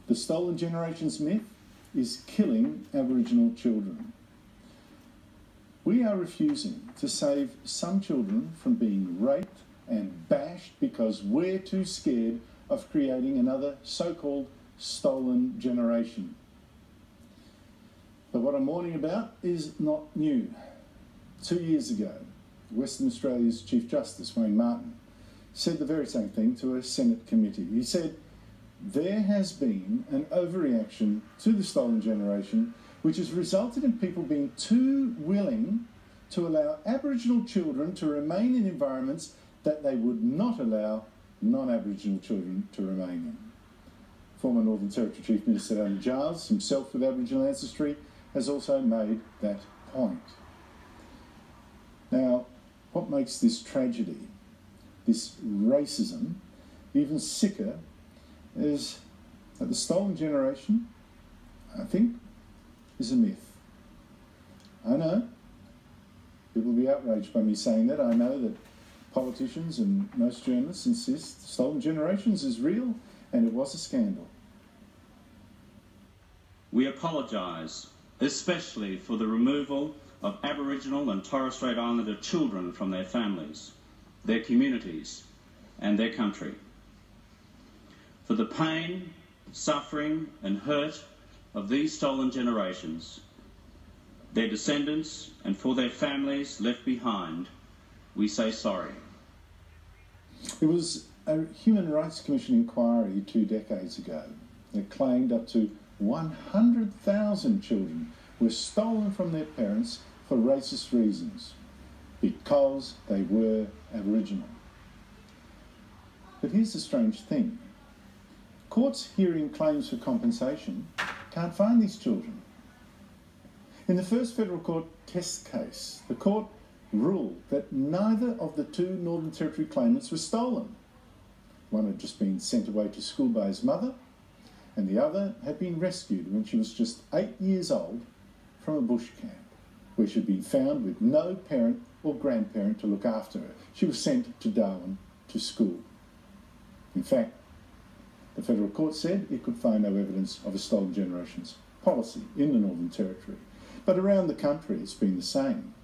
The Stolen Generations myth is killing Aboriginal children. We are refusing to save some children from being raped and bashed because we're too scared of creating another so-called stolen generation. But what I'm warning about is not new. 2 years ago, Western Australia's Chief Justice, Wayne Martin, said the very same thing to a Senate committee. He said, there has been an overreaction to the stolen generation which has resulted in people being too willing to allow Aboriginal children to remain in environments that they would not allow non-Aboriginal children to remain in. Former Northern Territory Chief Minister Alan Giles, himself with Aboriginal ancestry, has also made that point. Now, what makes this tragedy, this racism, even sicker is that the stolen generation, I think, is a myth. I know people will be outraged by me saying that. I know that politicians and most journalists insist stolen generations is real and it was a scandal. We apologise, especially for the removal of Aboriginal and Torres Strait Islander children from their families, their communities and their country. For the pain, suffering and hurt of these stolen generations, their descendants and for their families left behind, we say sorry. It was a Human Rights Commission inquiry 2 decades ago that claimed up to 100,000 children were stolen from their parents for racist reasons because they were Aboriginal. But here's the strange thing. Courts hearing claims for compensation can't find these children. In the first federal court test case, the court ruled that neither of the 2 Northern Territory claimants was stolen. One had just been sent away to school by his mother, and the other had been rescued when she was just 8 years old from a bush camp, where she'd been found with no parent or grandparent to look after her. She was sent to Darwin to school. In fact, the federal court said it could find no evidence of a stolen generations policy in the Northern Territory. But around the country it's been the same.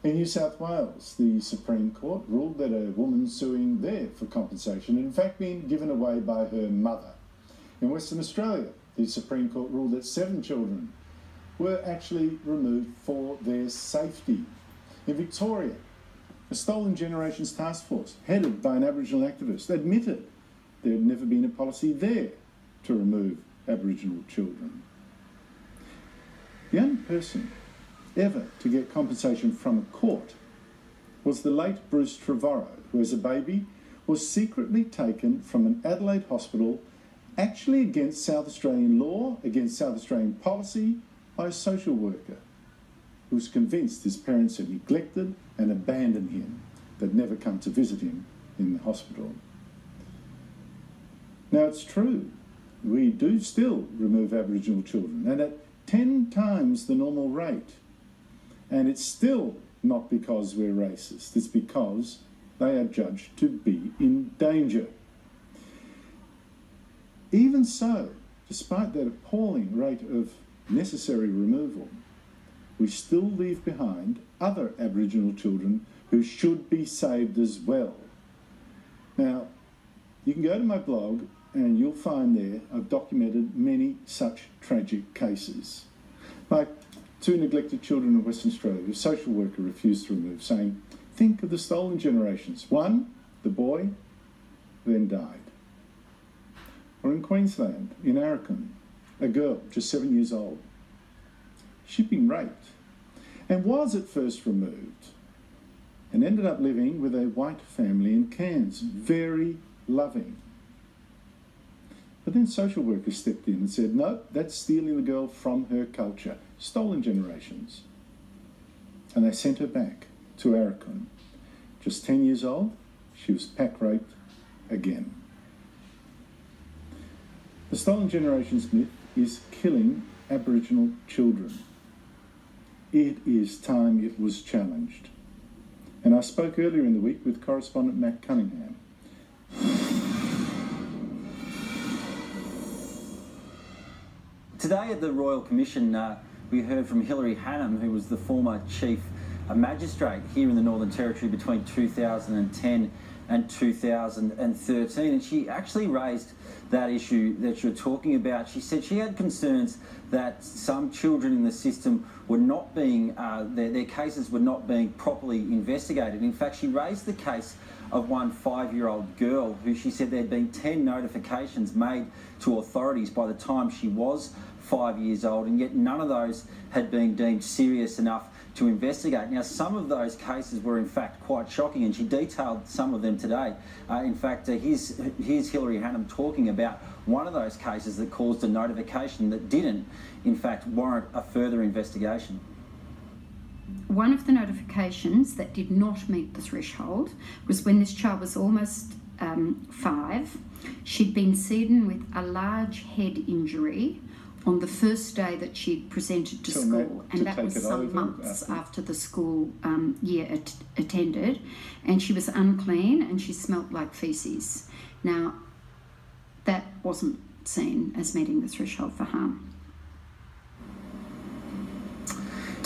In New South Wales, the Supreme Court ruled that a woman suing there for compensation had in fact been given away by her mother. In Western Australia, the Supreme Court ruled that 7 children were actually removed for their safety. In Victoria, a Stolen Generations Task Force, headed by an Aboriginal activist, admitted there had never been a policy there to remove Aboriginal children. The only person ever to get compensation from a court was the late Bruce Trevorrow, who as a baby was secretly taken from an Adelaide hospital, actually against South Australian law, against South Australian policy, by a social worker who was convinced his parents had neglected and abandoned him, they'd never come to visit him in the hospital. Now it's true, we do still remove Aboriginal children, and at 10 times the normal rate. And it's still not because we're racist, it's because they are judged to be in danger. Even so, despite that appalling rate of necessary removal, we still leave behind other Aboriginal children who should be saved as well. Now, you can go to my blog and you'll find there I've documented many such tragic cases. Like 2 neglected children in Western Australia who a social worker refused to remove, saying, think of the stolen generations. One, the boy, then died. Or in Queensland, in Arakan, a girl just 7 years old. She'd been raped and was at first removed and ended up living with a white family in Cairns, very loving. But then social workers stepped in and said, no, that's stealing the girl from her culture, stolen generations. And they sent her back to Arakan. Just 10 years old, she was pack raped again. The stolen generations myth is killing Aboriginal children. It is time it was challenged. And I spoke earlier in the week with correspondent Matt Cunningham. Today at the Royal Commission, we heard from Hilary Hannam, who was the former Chief Magistrate here in the Northern Territory between 2010 and 2013, and she actually raised that issue that you're talking about. She said she had concerns that some children in the system were not being, their cases were not being properly investigated. In fact, she raised the case of one 5-year-old girl who she said there had been 10 notifications made to authorities by the time she was 5 years old, and yet none of those had been deemed serious enough to investigate. Now, some of those cases were in fact quite shocking, and she detailed some of them today. In fact, here's Hilary Hannam talking about one of those cases that caused a notification that didn't, in fact, warrant a further investigation. One of the notifications that did not meet the threshold was when this child was almost 5. She'd been seen with a large head injury on the first day that she'd presented to school, and that was some months after the school year attended, and she was unclean and she smelt like faeces. Now, that wasn't seen as meeting the threshold for harm.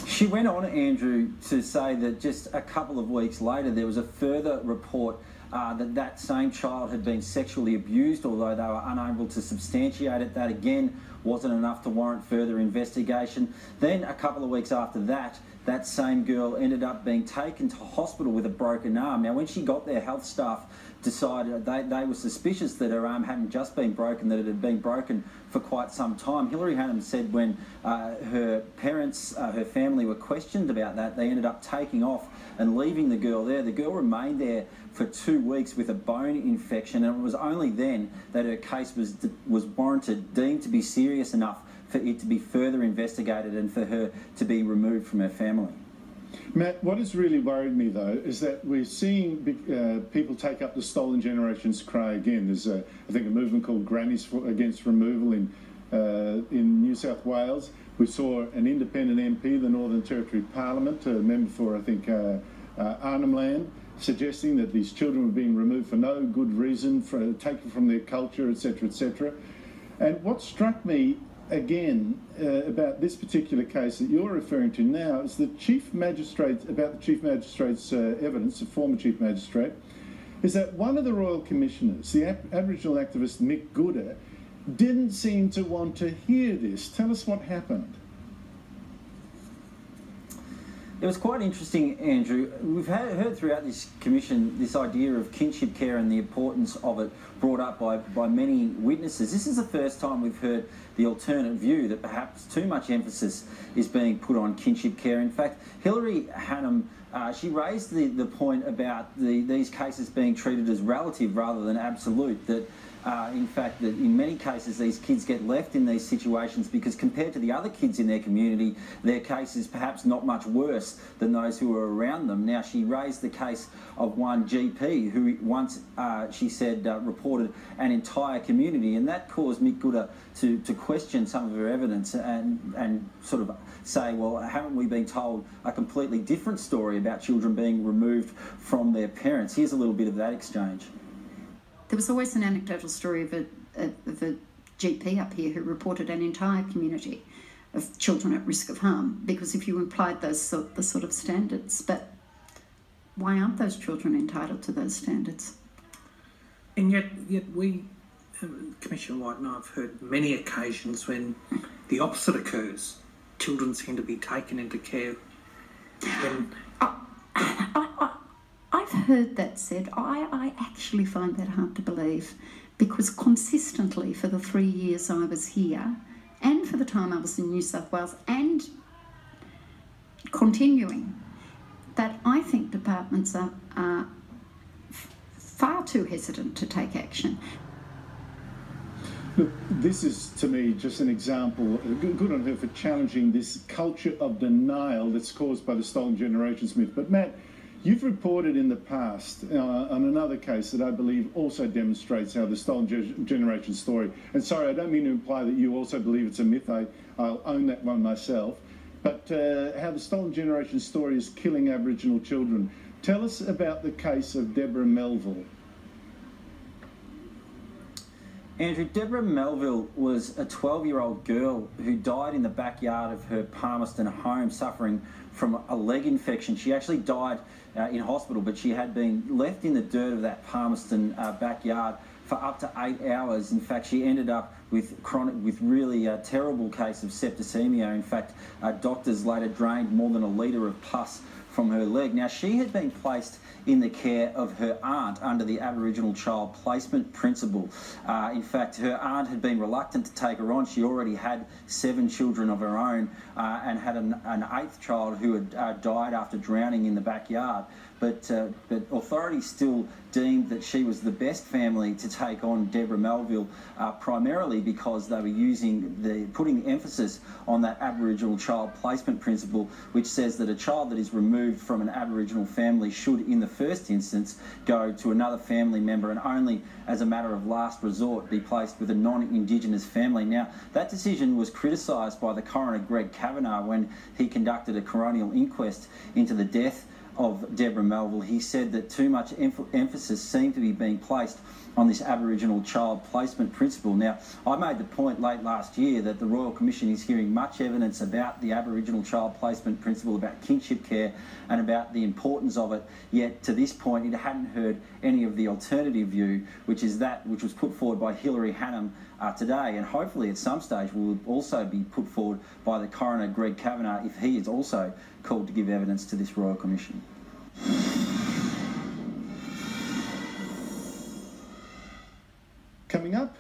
She went on, Andrew, to say that just a couple of weeks later there was a further report that same child had been sexually abused, although they were unable to substantiate it. That again wasn't enough to warrant further investigation. Then a couple of weeks after that, that same girl ended up being taken to hospital with a broken arm. Now, when she got there, health staff decided they were suspicious that her arm hadn't just been broken, that it had been broken for quite some time. Hilary Hannam said when her parents, her family were questioned about that, they ended up taking off and leaving the girl there. The girl remained there for 2 weeks with a bone infection, and it was only then that her case was warranted, deemed to be serious enough for it to be further investigated and for her to be removed from her family. Matt, what has really worried me, though, is that we're seeing people take up the Stolen Generations cry again. There's, I think, a movement called Grannies Against Removal in New South Wales. We saw an independent MP, the Northern Territory Parliament, a member for, I think, Arnhem Land, suggesting that these children were being removed for no good reason, taken from their culture, etc., etc. And what struck me again about this particular case that you're referring to now is the Chief Magistrate's evidence, the former Chief Magistrate, is that one of the Royal Commissioners, the Aboriginal activist Mick Gooda, didn't seem to want to hear this. Tell us what happened. It was quite interesting, Andrew. We've heard throughout this commission this idea of kinship care and the importance of it brought up by many witnesses. This is the first time we've heard the alternate view that perhaps too much emphasis is being put on kinship care. In fact, Hilary Hannam, she raised the point about these cases being treated as relative rather than absolute, that in fact, that in many cases these kids get left in these situations because compared to the other kids in their community, their case is perhaps not much worse than those who are around them. Now, she raised the case of one GP who once, she said, reported an entire community, and that caused Mick Gooda to question some of her evidence and sort of say, well, haven't we been told a completely different story about children being removed from their parents? Here's a little bit of that exchange. There was always an anecdotal story of a GP up here who reported an entire community of children at risk of harm, because if you implied the sort of standards, but why aren't those children entitled to those standards? And yet we, Commissioner White and I have heard many occasions when the opposite occurs. Children seem to be taken into care. I've heard that said. I actually find that hard to believe, because consistently for the 3 years I was here and for the time I was in New South Wales and continuing, that I think departments are far too hesitant to take action. Look, this is, to me, just an example, good on her for challenging this culture of denial that's caused by the Stolen Generations myth. But Matt, you've reported in the past on another case that I believe also demonstrates how the Stolen Generation story, and sorry, I don't mean to imply that you also believe it's a myth, I'll own that one myself, but how the Stolen Generation story is killing Aboriginal children. Tell us about the case of Deborah Melville. Andrew, Deborah Melville was a 12-year-old girl who died in the backyard of her Palmerston home suffering from a leg infection. She actually died in hospital, but she had been left in the dirt of that Palmerston backyard for up to 8 hours. In fact, she ended up with really terrible case of septicemia. In fact, doctors later drained more than a litre of pus from her leg. Now, she had been placed in the care of her aunt under the Aboriginal Child Placement Principle. In fact, her aunt had been reluctant to take her on. She already had 7 children of her own and had an 8th child who had died after drowning in the backyard. But authorities still deemed that she was the best family to take on Deborah Melville, primarily because they were putting emphasis on that Aboriginal Child Placement Principle, which says that a child that is removed from an Aboriginal family should, in the first instance, go to another family member and only as a matter of last resort be placed with a non-Indigenous family. Now, that decision was criticised by the coroner Greg Kavanagh when he conducted a coronial inquest into the death of Deborah Melville. He said that too much emphasis seemed to be being placed on this Aboriginal Child Placement Principle. Now, I made the point late last year that the Royal Commission is hearing much evidence about the Aboriginal Child Placement Principle, about kinship care and about the importance of it, yet to this point it hadn't heard any of the alternative view, which is that which was put forward by Hilary Hannam today, and hopefully at some stage will also be put forward by the coroner Greg Kavanagh if he is also called to give evidence to this Royal Commission. Coming up,